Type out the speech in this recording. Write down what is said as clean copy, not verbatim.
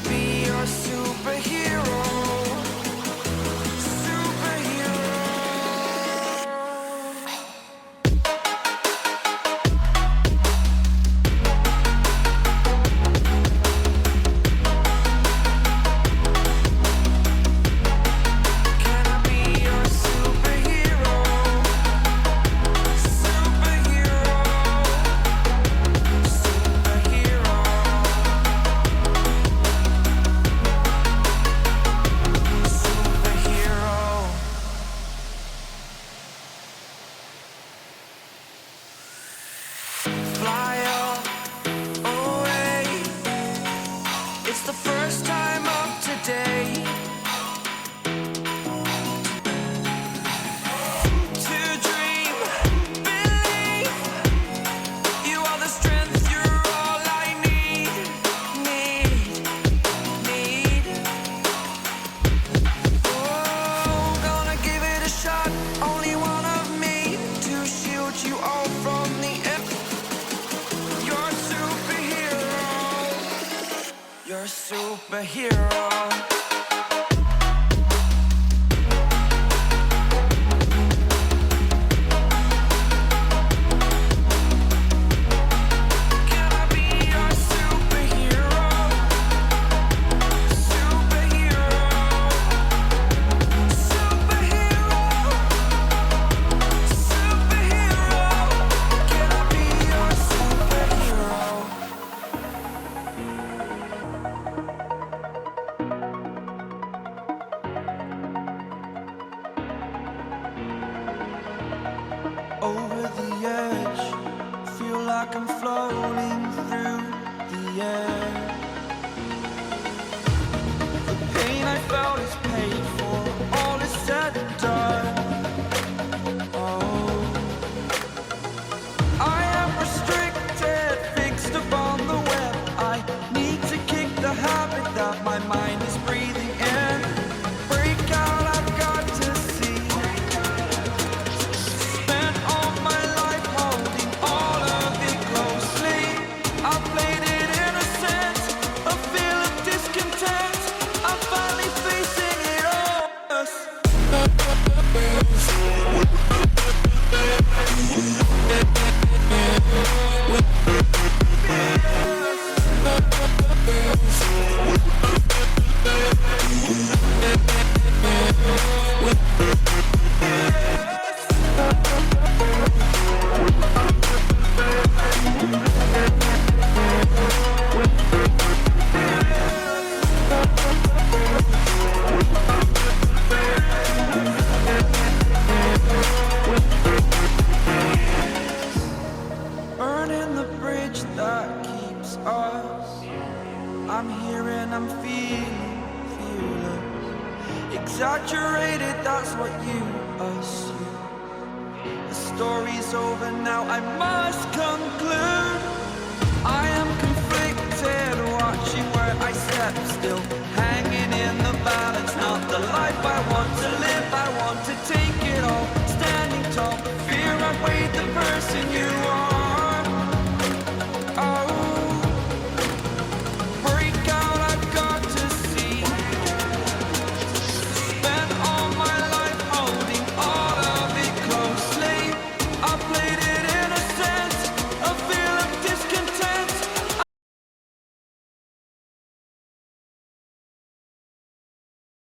be your superhero? Fly away. It's the first time of today. To dream, believe. You are the strength, you're all I need. Oh, gonna give it a shot. Only one of me to shield you all from the end. You're a superhero. Can I be your superhero? Superhero. Superhero. Superhero. Can I be your superhero? Over the edge, feel like I'm floating through the air. The pain I felt is paid for, all is said and done. Oh, I am restricted, fixed upon the web. I need to kick the habit that my mind is breathing in. Break out, I've got to see. Burning the bridge that keeps us. I'm here and I'm feeling fearless. Exaggerated, that's what you assume. The story's over now, I must conclude. I am